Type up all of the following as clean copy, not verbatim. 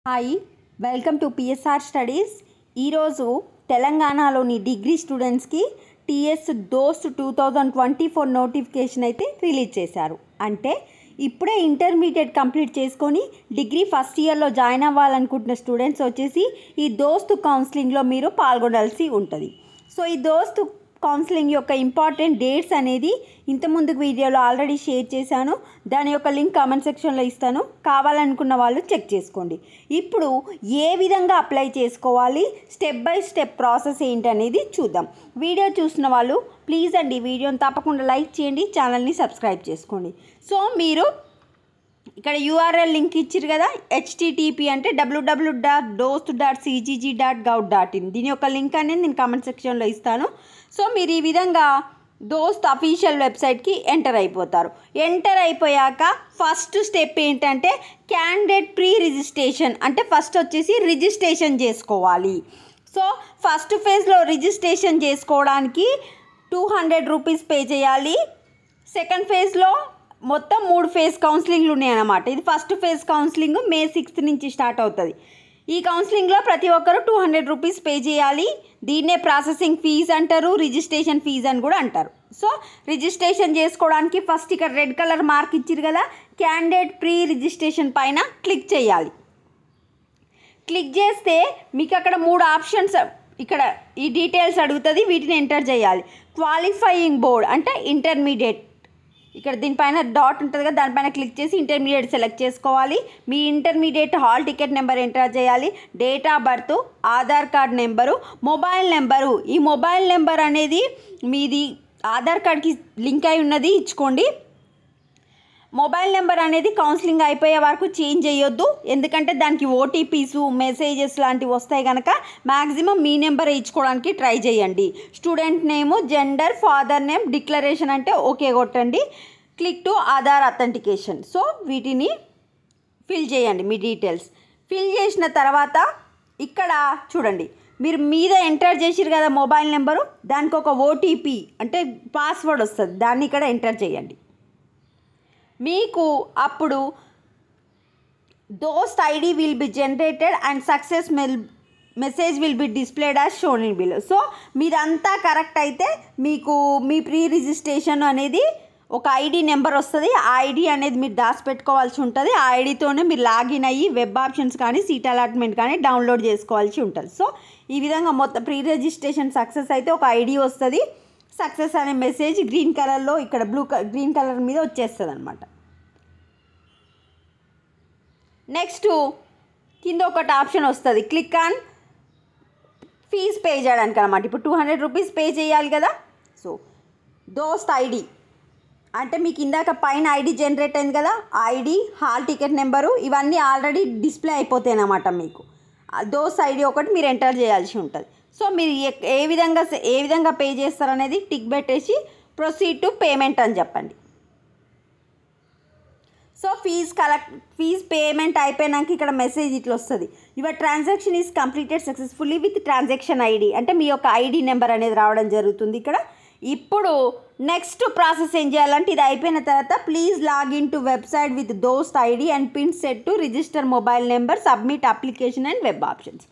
Hi welcome to PSR studies. ఈరోజు తెలంగాణలోని degree స్టూడెంట్స్కి టీఎస్ దోస్త్ 2024 నోటిఫికేషన్ అయితే రిలీజ్ చేశారు. అంటే ఇప్పుడే ఇంటర్మీడియట్ కంప్లీట్ చేసుకొని డిగ్రీ ఫస్ట్ ఇయర్లో జాయిన్ అవ్వాలనుకుంటున్న స్టూడెంట్స్ వచ్చేసి ఈ దోస్త్ కౌన్సిలింగ్లో మీరు పాల్గొనాల్సి ఉంటుంది. సో ఈ దోస్త్ కౌన్సిలింగ్ యొక్క ఇంపార్టెంట్ డేట్స్ అనేది ఇంతకుముందుకు వీడియోలో ఆల్రెడీ షేర్ చేశాను. దాని యొక్క లింక్ కామెంట్ సెక్షన్లో ఇస్తాను, కావాలనుకున్న వాళ్ళు చెక్ చేసుకోండి. ఇప్పుడు ఏ విధంగా అప్లై చేసుకోవాలి, స్టెప్ బై స్టెప్ ప్రాసెస్ ఏంటి అనేది చూద్దాం. వీడియో చూసిన వాళ్ళు ప్లీజ్ అండి వీడియోని తప్పకుండా లైక్ చేయండి, ఛానల్ని సబ్స్క్రైబ్ చేసుకోండి. సో మీరు ఇక్కడ యూఆర్ఎల్ లింక్ ఇచ్చారు కదా, http అంటే www.dost.cgg.gov.in. దీని యొక్క లింక్ అనేది నేను కామెంట్ సెక్షన్లో ఇస్తాను. సో మీరు ఈ విధంగా దోస్త్ అఫీషియల్ వెబ్సైట్కి ఎంటర్ అయిపోతారు. ఎంటర్ అయిపోయాక ఫస్ట్ స్టెప్ ఏంటంటే క్యాండిడేట్ ప్రీ రిజిస్ట్రేషన్, అంటే ఫస్ట్ వచ్చేసి రిజిస్ట్రేషన్ చేసుకోవాలి. సో ఫస్ట్ ఫేజ్లో రిజిస్ట్రేషన్ చేసుకోవడానికి 200 రూపీస్ పే చేయాలి. సెకండ్ ఫేజ్లో మొత్తం 3 ఫేజ్ కౌన్సిలింగ్లు ఉన్నాయన్నమాట. ఇది ఫస్ట్ ఫేజ్ కౌన్సిలింగ్ మే 6 నుంచి స్టార్ట్ అవుతుంది. ఈ కౌన్సిలింగ్లో ప్రతి ఒక్కరు 200 రూపీస్ పే చేయాలి. దీన్నే ప్రాసెసింగ్ ఫీజు అంటారు, రిజిస్ట్రేషన్ ఫీజు అని కూడా అంటారు. సో రిజిస్ట్రేషన్ చేసుకోవడానికి ఫస్ట్ ఇక్కడ రెడ్ కలర్ మార్క్ ఇచ్చారు కదా, క్యాండిడేట్ ప్రీ రిజిస్ట్రేషన్ పైన క్లిక్ చేయాలి. క్లిక్ చేస్తే మీకు అక్కడ 3 ఆప్షన్స్ ఇక్కడ ఈ డీటెయిల్స్ అడుగుతుంది, వీటిని ఎంటర్ చేయాలి. క్వాలిఫైయింగ్ బోర్డ్ అంటే ఇంటర్మీడియట్, ఇక్కడ దీనిపైన డాట్ ఉంటుంది కదా, దానిపైన క్లిక్ చేసి ఇంటర్మీడియట్ సెలెక్ట్ చేసుకోవాలి. మీ intermediate hall ticket number enter చేయాలి. Date of birth, Aadhaar card number, mobile number. ఈ మొబైల్ నెంబర్ అనేది మీది ఆధార్ కార్డ్కి లింక్ అయి ఉన్నది ఇచ్చుకోండి. మొబైల్ నెంబర్ అనేది కౌన్సిలింగ్ అయిపోయే వరకు చేంజ్ చేయొద్దు, ఎందుకంటే దానికి ఓటీపీస్ మెసేజెస్ లాంటివి వస్తాయి కనుక మ్యాక్సిమం మీ నెంబర్ ఇచ్చుకోవడానికి ట్రై చేయండి. స్టూడెంట్ నేము, జెండర్, ఫాదర్ నేమ్, డిక్లరేషన్ అంటే ఓకే కొట్టండి. Click to Aadhaar authentication. So వీటిని ఫిల్ చేయండి మీ డీటెయిల్స్. ఫిల్ చేసిన తర్వాత ఇక్కడ చూడండి, మీరు మీద ఎంటర్ చేసిరు కదా మొబైల్ నెంబరు, దానికి ఒక ఓటీపీ అంటే పాస్వర్డ్ వస్తుంది, దాన్ని ఇక్కడ ఎంటర్ చేయండి. మీకు అప్పుడు దోస్త్ ID will be generated and success message will be displayed as shown in below. So మీరంతా కరెక్ట్ అయితే మీకు మీ ప్రీ రిజిస్ట్రేషన్ అనేది ఒక ఐడి నెంబర్ వస్తుంది. ఆ ఐడి అనేది మీరు దాచిపెట్టుకోవాల్సి ఉంటుంది. ఆ ఐడితోనే మీరు లాగిన్ అయ్యి వెబ్ ఆప్షన్స్ కానీ సీట్ అలాట్మెంట్ కానీ డౌన్లోడ్ చేసుకోవాల్సి ఉంటుంది. సో ఈ విధంగా మొత్తం ప్రీ రిజిస్ట్రేషన్ సక్సెస్ అయితే ఒక ఐడి వస్తుంది. సక్సెస్ అనే మెసేజ్ గ్రీన్ కలర్లో ఇక్కడ గ్రీన్ కలర్ మీద వచ్చేస్తుంది అనమాట. నెక్స్ట్ కింద ఒకటి ఆప్షన్ వస్తుంది, క్లిక్ ఆన్ ఫీజ్ పే చేయడానికి అనమాట. ఇప్పుడు 200 రూపీస్ పే చేయాలి కదా. సో దోస్త్ ఐడి అంటే మీకు ఇందాక పైన ఐడి జనరేట్ అయింది కదా, ఐడి, హాల్ టికెట్ నెంబరు ఇవన్నీ ఆల్రెడీ డిస్ప్లే అయిపోతాయి అన్నమాట. మీకు దోస్త్ ఐడి ఒకటి మీరు ఎంటర్ చేయాల్సి ఉంటుంది. సో మీరు ఏ విధంగా పే చేస్తారనేది టిక్ పెట్టేసి ప్రొసీడ్ టు పేమెంట్ అని చెప్పండి. సో ఫీజ్ పేమెంట్ అయిపోయినాక ఇక్కడ మెసేజ్ ఇట్లా వస్తుంది, your transaction is completed successfully with transaction ID, అంటే మీ యొక్క ఐడి నెంబర్ అనేది రావడం జరుగుతుంది ఇక్కడ. ఇప్పుడు నెక్స్ట్ ప్రాసెస్ ఏం చేయాలంటే ఇది అయిపోయిన తర్వాత please login to website with DOST ID and pin set to register mobile number, submit application and web options.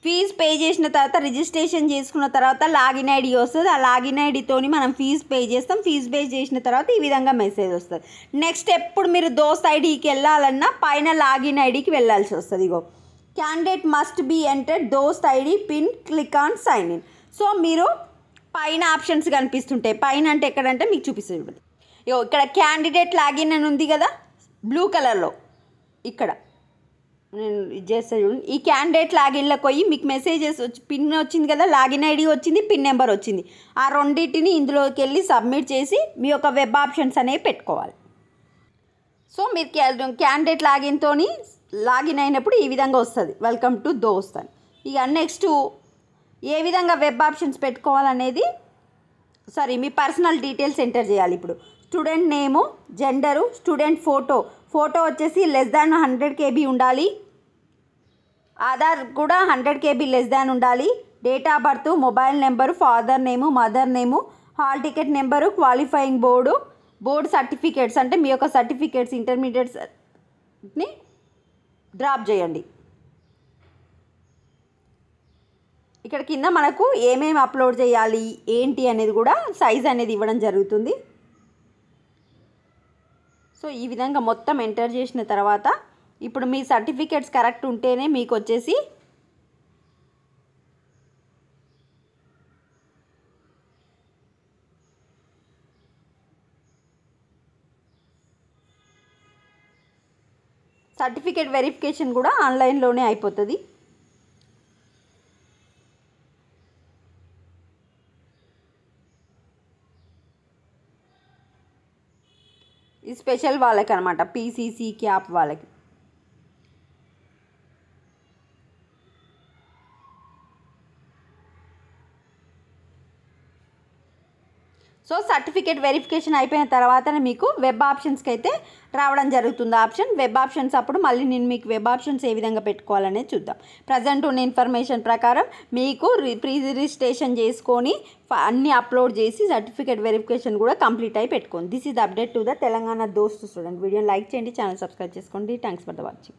Fee pay చేసిన తర్వాత రిజిస్ట్రేషన్ చేసుకున్న తర్వాత లాగిన్ ఐడి వస్తుంది. ఆ లాగిన్ ఐడితోని మనం ఫీజు పే చేస్తాం. ఫీజు పే చేసిన తర్వాత ఈ విధంగా మెసేజ్ వస్తుంది. నెక్స్ట్ ఎప్పుడు మీరు దోస్త్ ఐడికి వెళ్ళాలన్నా పైన లాగిన్ ఐడికి వెళ్ళాల్సి వస్తుంది. ఇగో candidate must be enter Dost ID pin, click on sign in. So మీరు పైన ఆప్షన్స్ కనిపిస్తుంటాయి. పైన అంటే ఎక్కడంటే మీకు చూపిస్తుంది. ఇగో ఇక్కడ క్యాండిడేట్ లాగిన్ అని ఉంది కదా బ్లూ కలర్లో, ఇక్కడ నేను ఇది చేస్తా చూడండి. ఈ క్యాండిడేట్ లాగిన్లోకి పోయి మీకు మెసేజెస్ వచ్చి పిన్ వచ్చింది కదా, లాగిన్ ఐడి వచ్చింది, పిన్ నెంబర్ వచ్చింది. ఆ రెండింటిని ఇందులోకి వెళ్ళి సబ్మిట్ చేసి మీ యొక్క వెబ్ ఆప్షన్స్ అనేవి పెట్టుకోవాలి. సో మీరు క్యాండిడేట్ లాగిన్తో లాగిన్ అయినప్పుడు ఈ విధంగా వస్తుంది, వెల్కమ్ టు దోస్త్ అని. ఇక నెక్స్ట్ ఏ విధంగా వెబ్ ఆప్షన్స్ పెట్టుకోవాలనేది మీ పర్సనల్ డీటెయిల్స్ ఎంటర్ చేయాలి. ఇప్పుడు స్టూడెంట్ నేము, జెండరు, స్టూడెంట్ ఫోటో వచ్చేసి లెస్ దాన్ 100 KB ఉండాలి. ఆధార్ కూడా 100 KB లెస్ దాన్ ఉండాలి. Date of birth, mobile number, father name, mother name, hall ticket number, qualifying board certificates అంటే మీ యొక్క certificates ఇంటర్మీడియట్ని drop చేయండి. ఇక్కడ కింద మనకు ఏమేమి అప్లోడ్ చేయాలి ఏంటి అనేది కూడా సైజ్ అనేది ఇవ్వడం జరుగుతుంది. సో ఈ విధంగా మొత్తం ఎంటర్ చేసిన తర్వాత ఇప్పుడు మీ సర్టిఫికేట్స్ కరెక్ట్ ఉంటేనే మీకు వచ్చేసి సర్టిఫికేట్ వెరిఫికేషన్ కూడా ఆన్లైన్లోనే అయిపోతుంది. ఈ స్పెషల్ వాళ్ళకి అనమాట, పీసీసీ క్యాప్ వాళ్ళకి. సో సర్టిఫికేట్ వెరిఫికేషన్ అయిపోయిన తర్వాతనే మీకు వెబ్ ఆప్షన్స్కి అయితే రావడం జరుగుతుంది ఆప్షన్. వెబ్ ఆప్షన్స్ అప్పుడు మళ్ళీ నేను మీకు వెబ్ ఆప్షన్స్ ఏ విధంగా పెట్టుకోవాలనేది చూద్దాం. ప్రజెంట్ ఉన్న ఇన్ఫర్మేషన్ ప్రకారం మీకు ప్రీ రిజిస్ట్రేషన్ చేసుకొని అన్నీ అప్లోడ్ చేసి సర్టిఫికేట్ వెరిఫికేషన్ కూడా కంప్లీట్ అయి పెట్టుకోండి. This is update to the Telangana దోస్త్ స్టూడెంట్. వీడియోని లైక్ చేయండి, ఛానల్ సబ్స్క్రైబ్ చేసుకోండి. Thanks for the watching.